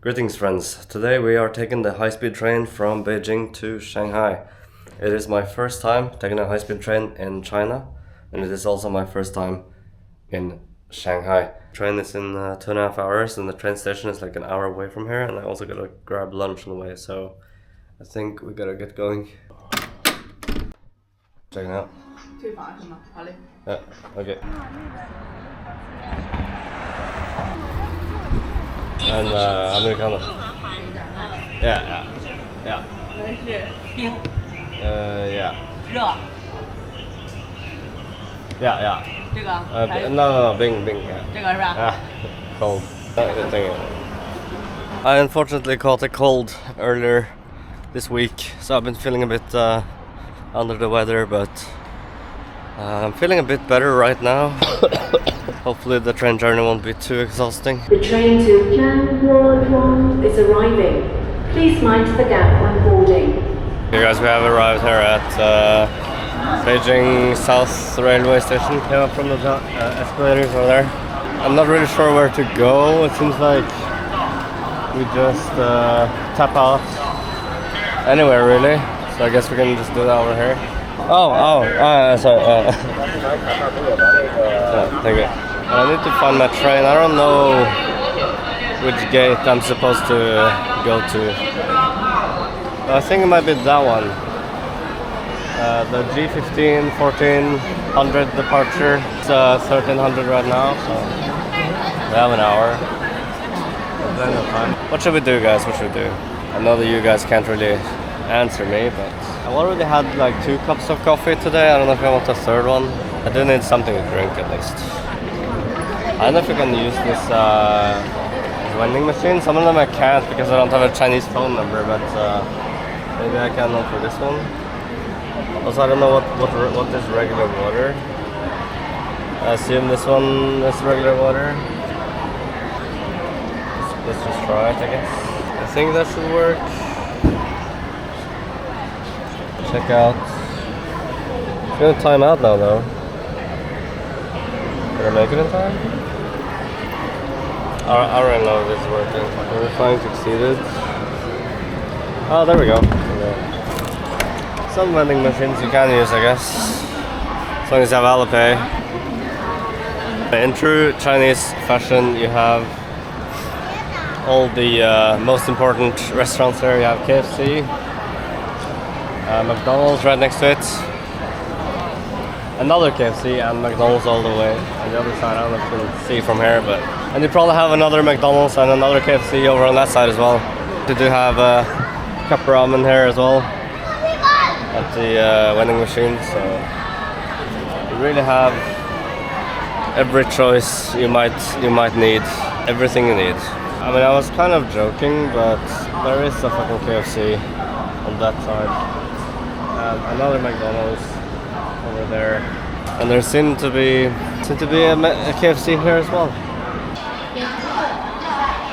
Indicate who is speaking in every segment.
Speaker 1: Greetings friends, today we are taking the high-speed train from Beijing to Shanghai. It is my first time taking a high-speed train in China, and it is also my first time in Shanghai. The train is in 2.5 hours and the train station is like an hour away from here, and I also gotta grab lunch on the way, so I think we gotta get going. Check it out. Yeah, okay. And Americano. Yeah. Yeah. No, Bing. Yeah. Cold. I unfortunately caught a cold earlier this week, so I've been feeling a bit under the weather, but I'm feeling a bit better right now. Hopefully the train journey won't be too exhausting.
Speaker 2: The train to Jianguozhuang is arriving. Please mind the gap when boarding.
Speaker 1: Hey guys, we have arrived here at Beijing South Railway Station. Came up from the escalators over there. I'm not really sure where to go. It seems like we just tap out anywhere really. So I guess we can just do that over here. Sorry. Thank you. I need to find my train. I don't know which gate I'm supposed to go to. I think it might be that one. The G15 1400 departure. It's 1300 right now, so we have an hour. Plenty of time. What should we do, guys? What should we do? I know that you guys can't really answer me, but I already had like 2 cups of coffee today. I don't know if I want a third one. I do need something to drink at least. I don't know if you can use this vending machine. Some of them I can't because I don't have a Chinese phone number, but maybe I can for this one. Also, I don't know what is regular water. I assume this one is regular water. Let's just try it, I guess. I think that should work. Check out. It's gonna time out now though. Did I make it in time? I don't know if this is working. We're trying to exceed it. Oh, there we go. Okay. Some vending machines you can use, I guess. As long as you have Alipay. In true Chinese fashion, you have all the most important restaurants there. You have KFC, McDonald's right next to it, another KFC and McDonald's all the way on the other side. I don't know if you can see from here, but and you probably have another McDonald's and another KFC over on that side as well. You do have cup ramen here as well at the vending machine, so you really have every choice you might need, everything you need. I mean, I was kind of joking, but there is a fucking KFC on that side. Another McDonald's over there, and there seemed to be a KFC here as well.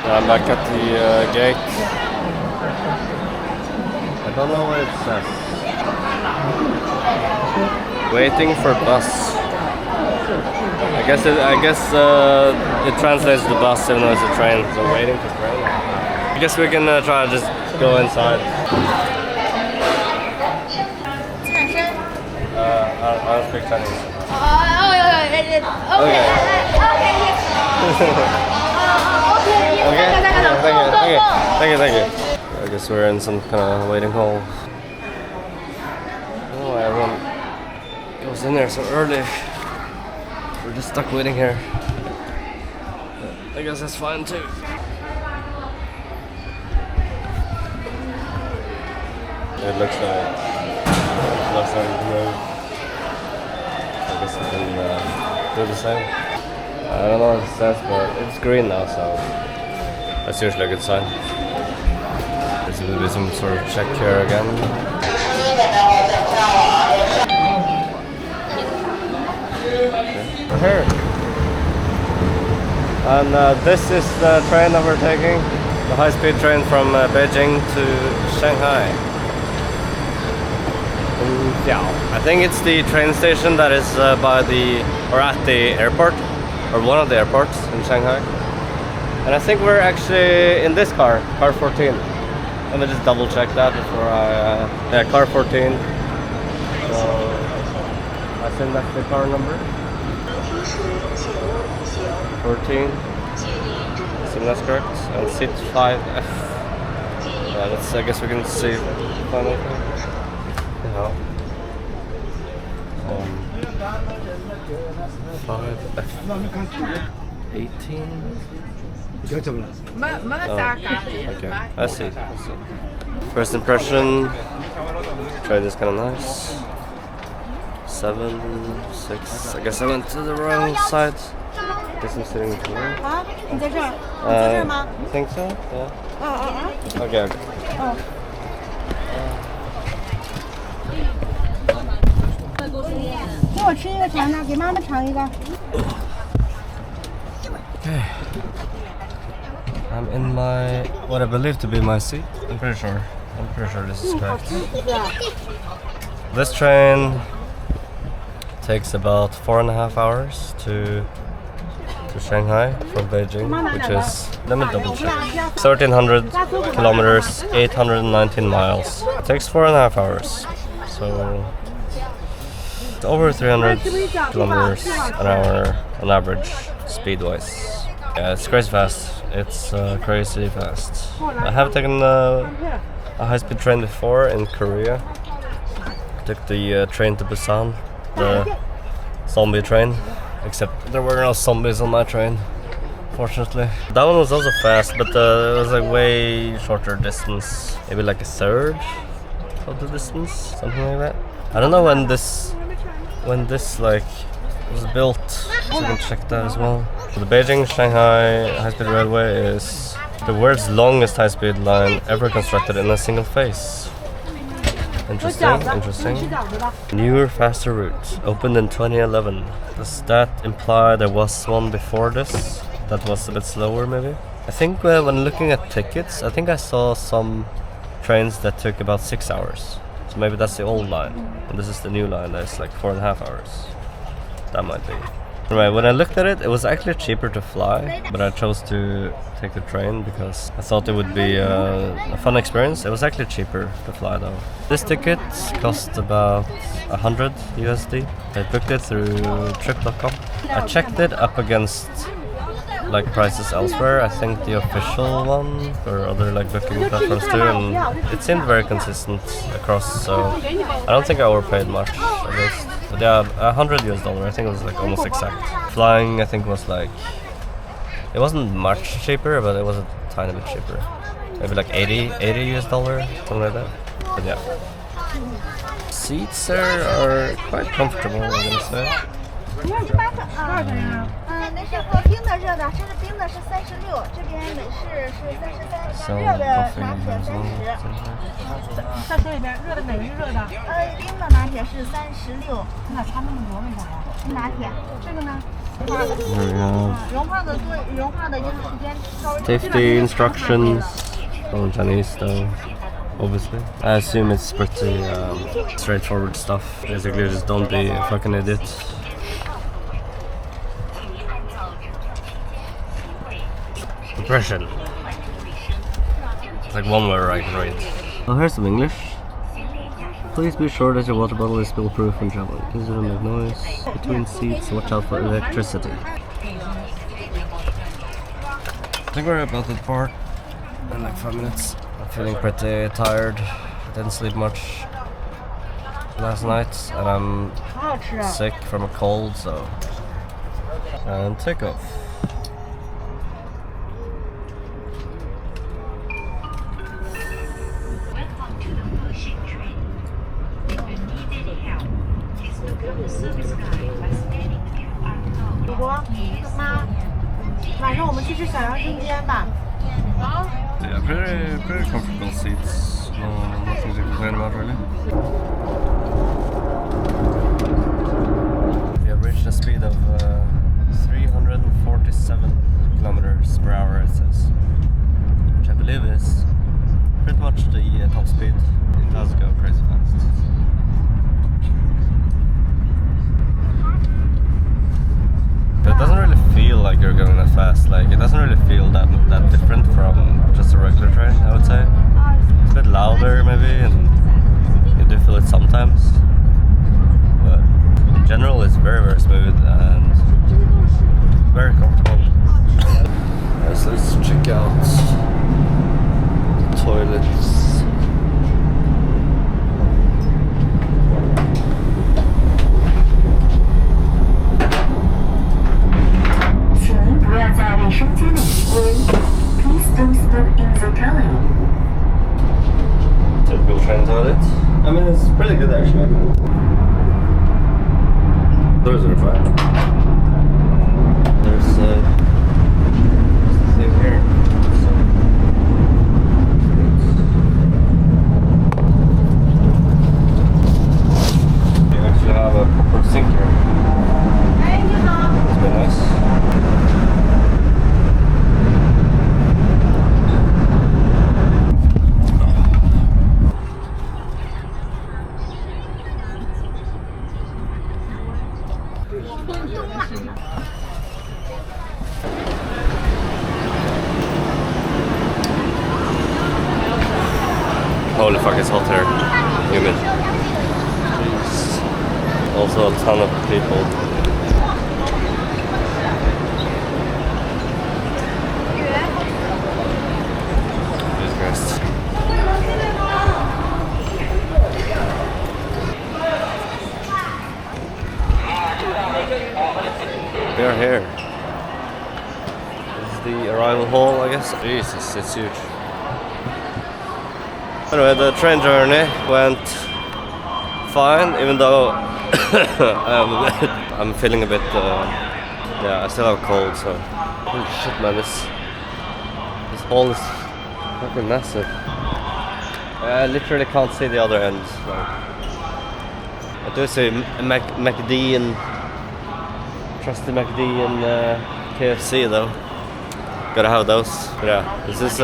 Speaker 1: I'm back at the gate. I don't know what it says. Waiting for bus. I guess it translates to bus even though it's a train. So waiting for train. I guess we can try to just go inside. I don't speak Chinese. Thank you. I guess we're in some kind of waiting hall. I don't know why everyone goes in there so early. We're just stuck waiting here. But I guess that's fine too. It looks like road. I guess I can do the same. I don't know what it says, but it's green now, so that's usually a good sign. There's going to be some sort of check here again. Okay. Here. And this is the train that we're taking, the high-speed train from Beijing to Shanghai. Hongqiao. I think it's the train station that is by the, or at the airport, or one of the airports in Shanghai. And I think we're actually in this car 14. Let me just double check that before I... yeah, car 14. So I think that's the car number. 14. I think that's correct. And seat 5F. Yeah, let's, I guess we can see final thing. Yeah. 5F. 18. Oh, okay, I see. First impression, train is kind of nice. 7, 6. I guess I went to the wrong side. Guess I'm sitting here. I think so. Yeah. Okay. Okay.
Speaker 3: 给我吃一个尝尝，给妈妈尝一个。
Speaker 1: Okay. I'm in my what I believe to be my seat. I'm pretty sure this is correct. This train takes about 4.5 hours to Shanghai from Beijing, which is, let me double check, 1,300 kilometers, 819 miles. It takes 4.5 hours, so it's over 300 kilometers an hour on average, speed-wise. Yeah, it's crazy fast. It's crazy fast. I have taken a high-speed train before in Korea. Took the train to Busan, the zombie train. Except there were no zombies on my train, fortunately. That one was also fast, but it was like way shorter distance. Maybe like a third of the distance, something like that. I don't know when this like was built, so you can check that as well. So the Beijing-Shanghai high-speed railway is the world's longest high-speed line ever constructed in a single phase. Interesting. Newer, faster route, opened in 2011. Does that imply there was one before this that was a bit slower, maybe? I think when looking at tickets, I think I saw some trains that took about 6 hours. So maybe that's the old line, and this is the new line that's like 4.5 hours. That might be. Anyway, when I looked at it, it was actually cheaper to fly, but I chose to take the train because I thought it would be a fun experience. It was actually cheaper to fly though. This ticket cost about 100 USD. I booked it through trip.com. I checked it up against like prices elsewhere. I think the official one for other like booking platforms too, and it seemed very consistent across, so I don't think I overpaid much at least. But yeah, $100 US. I think it was like almost exact. Flying, I think, was like, it wasn't much cheaper, but it was a tiny bit cheaper. Maybe like $80 US, something like that. But yeah. Seats there are quite comfortable, I'm gonna say.
Speaker 3: 那是和冰的热的，这是冰的是36，这边美式是33，热的拿铁30。
Speaker 4: 再说一遍，热的哪个是热的？
Speaker 3: 冰的拿铁是36。
Speaker 4: 那差那么多，为啥呀？
Speaker 3: 拿铁，这个呢？融化的就是时间稍微。
Speaker 1: Safety instructions from Chinese though, obviously. I assume it's pretty straightforward stuff. Basically, just don't be a fucking idiot. Impression. It's like one word I can read. Oh, here's some English. Please be sure that your water bottle is spill-proof when traveling. Please don't make noise between seats. Watch out for electricity. I think we're about that part in like 5 minutes. I'm feeling pretty tired. I didn't sleep much last night, and I'm sick from a cold, so. And take off. Yeah, pretty comfortable seats. Nothing to complain about really. We have reached a speed of 347 kilometers per hour, it says, which I believe is pretty much the top speed. It does go crazy fast. But it doesn't really feel like you're going that fast. Like, it doesn't really feel that different from just a regular train, I would say. It's a bit louder maybe, and you do feel it sometimes. But in general, it's very, very smooth and very comfortable. Yes, let's check out the toilets.
Speaker 2: Please don't smoke in the toilet.
Speaker 1: Typical train toilet. I mean, it's pretty good actually. Doors are fine. There's the thing here. You actually have a proper sink here. It's very nice. Holy fuck, it's hot here. Humid. Jeez. Also a ton of people. Jesus Christ. We are here. This is the arrival hall, I guess. Jesus, it's huge. Anyway, the train journey went fine, even though I'm feeling a bit, yeah, I still have a cold, so. Holy shit, man, this hall is fucking massive. I literally can't see the other end. Like, I do see McD and trusty McD and KFC though. Gotta have those. But yeah, this is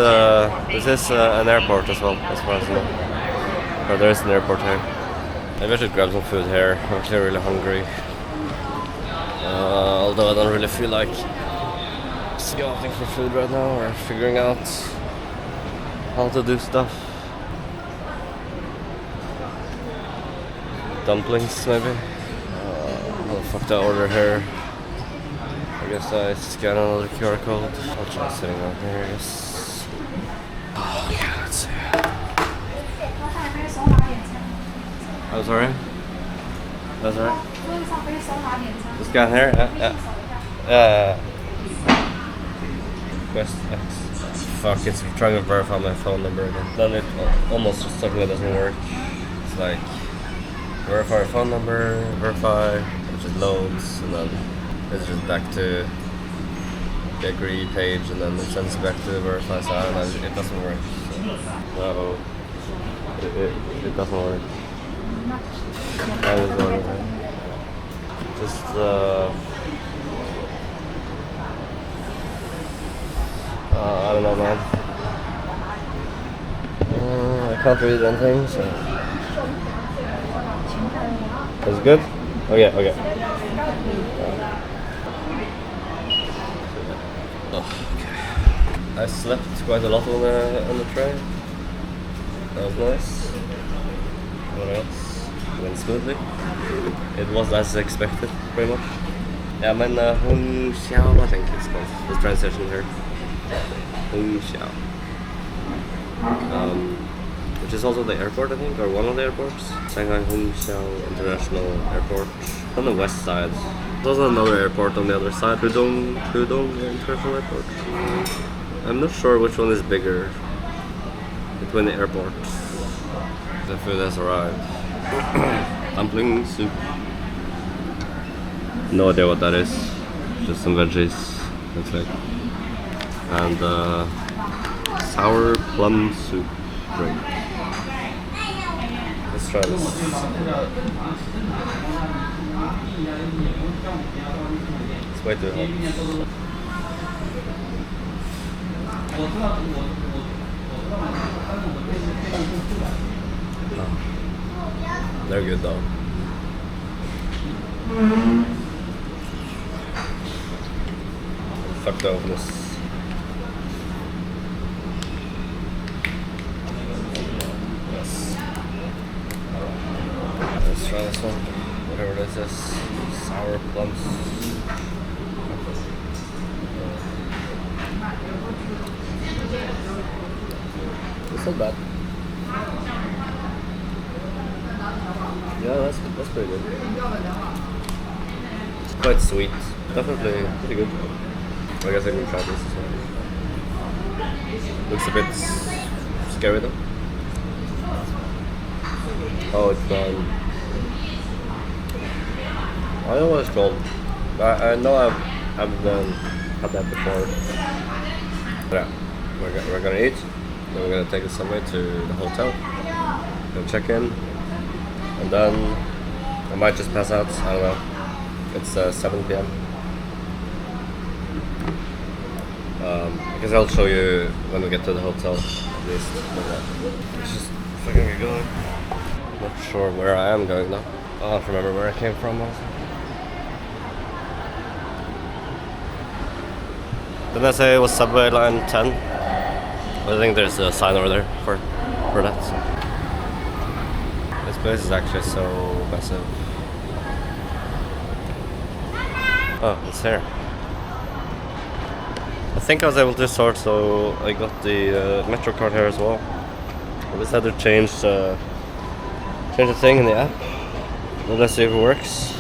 Speaker 1: an airport as well, as far as I know. Or there is an airport here. Maybe I should grab some food here. I'm actually really hungry. Although I don't really feel like scouting for food right now or figuring out how to do stuff. Dumplings maybe. What the fuck do I order here? I guess I scan another QR code. I'll try sitting out here, I guess. Oh, yeah, let's see. Oh, sorry? That's right. The scan here? Quest X. Fuck, it's trying to verify my phone number again. Then it almost just suddenly doesn't work. It's like, verify your phone number, verify, it just loads, and then it's just back to the agree page, and then it sends back to the verify side, and it doesn't work. So, it doesn't work. That is what it is. Just I don't know, man. I can't read anything, so. Is it good? Okay. Okay. I slept quite a lot on the train. That was nice. What else? Went smoothly. It was as expected, pretty much. Yeah, I'm in Hongqiao, I think it's called. The train station here. Hongqiao. Which is also the airport, I think, or one of the airports. Shanghai Hongqiao International Airport. On the west side. There's also another airport on the other side, Pudong International Airport. I'm not sure which one is bigger between the airports. The food has arrived. Dumpling soup. No idea what that is. Just some veggies, looks like. And sour plum soup drink. Let's try this. It's way too hot. Oh. They're good though. fuck the ovenness. Yes. Let's try this one. Whatever this is. Sour plums. It's not bad. Yeah, that's pretty good. It's quite sweet. Definitely pretty good. I guess I can try this as well. Looks a bit scary though. Oh, it's I don't know what it's called. I know I've had that before. But yeah, we're gonna eat. Then we're gonna take the subway to the hotel. Go check in. And then I might just pass out. I don't know. It's 7 p.m. I guess I'll show you when we get to the hotel at least. Let's just fucking get going. Not sure where I am going though. I don't remember where I came from also. Didn't I say it was subway line 10? I think there's a sign over there for that. So. This place is actually so massive. Oh, it's here. I think I was able to sort, so I got the Metro card here as well. I just had to change the thing in the app. Let's see if it works.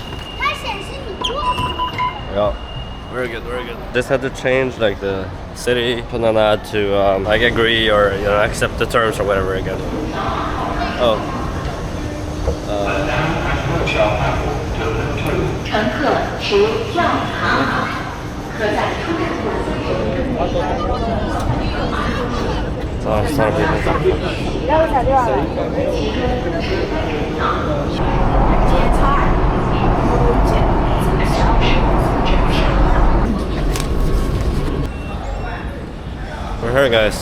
Speaker 1: Yeah, very good, very good. Just had to change like the city, put an ad to like agree or accept the terms or whatever again. Oh.
Speaker 2: 乘客持要卡码，可在出站后
Speaker 1: We're here, guys.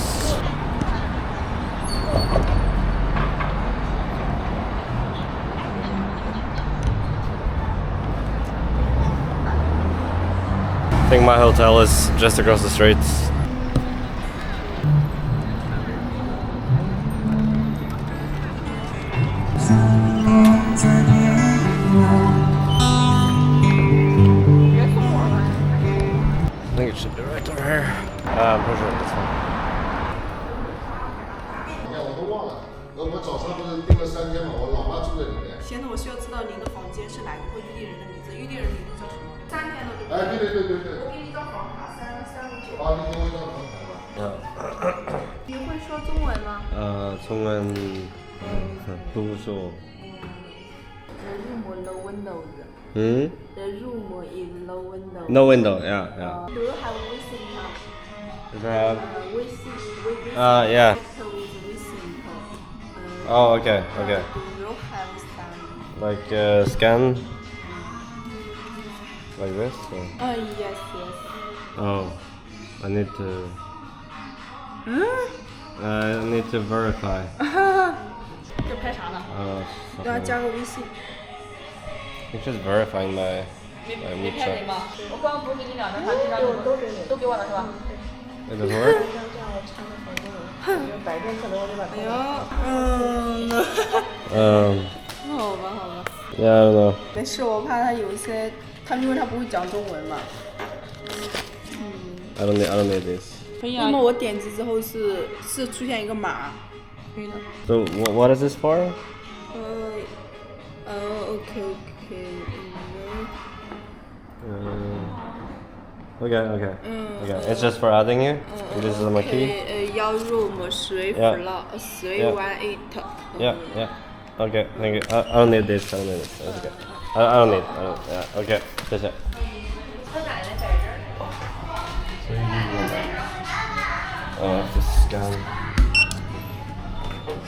Speaker 1: I think my hotel is just across the street. I think it should be right over here. I'm pretty sure this one.
Speaker 5: 我都忘了，我早上不是订了3间嘛，我老妈住在里面。
Speaker 4: 现在我需要知道您的房间是哪个预定人的名字，预定人名字叫什么？3天的对不对？
Speaker 5: 哎，对。
Speaker 4: 我给你一张房卡，359。
Speaker 5: 啊，你给我一张房卡吧。
Speaker 3: 你会说中文吗？
Speaker 1: 中文不说。
Speaker 3: The room no windows.
Speaker 1: Hmm?
Speaker 3: The room is no window.
Speaker 1: No window. Yeah.
Speaker 3: Do you have Wishing now?
Speaker 1: Does it have?
Speaker 3: Wishing.
Speaker 1: Yeah.
Speaker 3: With Wishing.
Speaker 1: Oh, okay.
Speaker 3: Do you have some?
Speaker 1: Like scan. Like this. Or?
Speaker 3: Yes.
Speaker 1: Oh, I need to. I need to verify.
Speaker 4: 这拍啥呢？
Speaker 3: 要加个微信。
Speaker 1: It's just verifying my
Speaker 4: 没骗
Speaker 1: WeChat.
Speaker 4: 你吗？我刚刚不是给你2张卡，这张你都给我了是吧？
Speaker 1: It doesn't work?
Speaker 3: 好吧。
Speaker 1: Yeah, I don't know.
Speaker 3: 没事，我怕他有一些，因为他不会讲中文嘛。
Speaker 1: I don't need this.
Speaker 3: 那么我点击之后是出现一个码，可以的。
Speaker 1: So what is this for?
Speaker 3: OK。Okay.
Speaker 1: It's just for adding you. This is my key.
Speaker 3: 要 room 随 flat 随 18。
Speaker 1: Yeah. Okay, thank you. I don't need this. That's okay. I don't need. Yeah. Okay. 谢谢。I have to scan.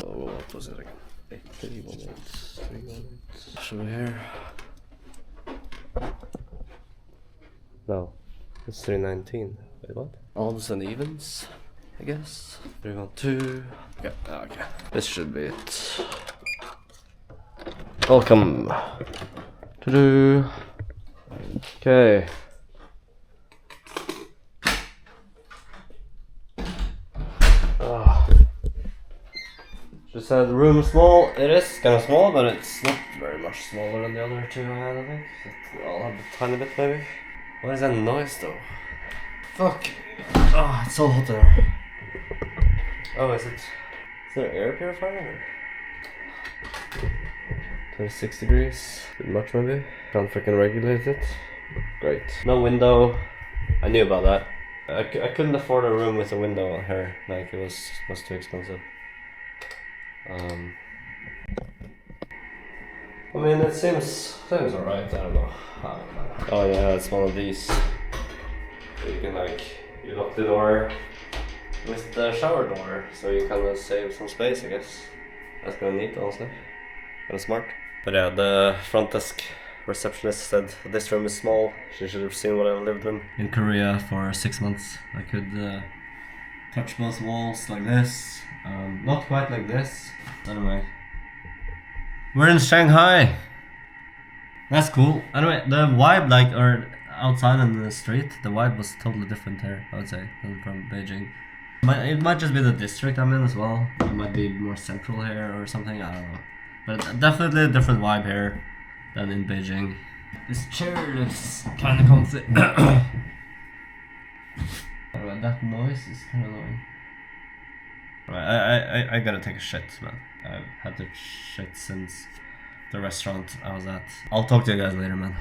Speaker 1: Oh, what was it again? 31 minutes. 3 minutes. Should we here? No, it's 319. Wait, what? Odds and evens, I guess. 312. Okay. This should be it. Welcome. Okay. Just said room small. It is kind of small, but it's not very much smaller than the other two I had, I think. I'll have a tiny bit maybe. What is that noise though? Fuck. Oh, it's so hot there. Oh, is there air purifier? 26 degrees. Bit much maybe. Can't freaking regulate it. Great. No window. I knew about that. I couldn't afford a room with a window here. Like it was too expensive. I mean, it seems alright. I don't know. Oh yeah, it's one of these. You can you lock the door with the shower door, so you kind save some space, I guess. That's kind of neat, honestly. Kind of smart. But yeah, the front desk receptionist said this room is small. She should have seen what I lived in Korea for 6 months. I could touch both walls like this. Not quite like this. Anyway, we're in Shanghai. That's cool. Anyway, the vibe or outside in the street, the vibe was totally different here, I would say, than from Beijing. It might just be the district I'm in as well. It might be more central here or something, I don't know. But definitely a different vibe here than in Beijing. This chair looks kind of comfy. Anyway, that noise is kind of annoying. Right, I gotta take a shit, man. I've had to shit since the restaurant I was at. I'll talk to you guys later, man.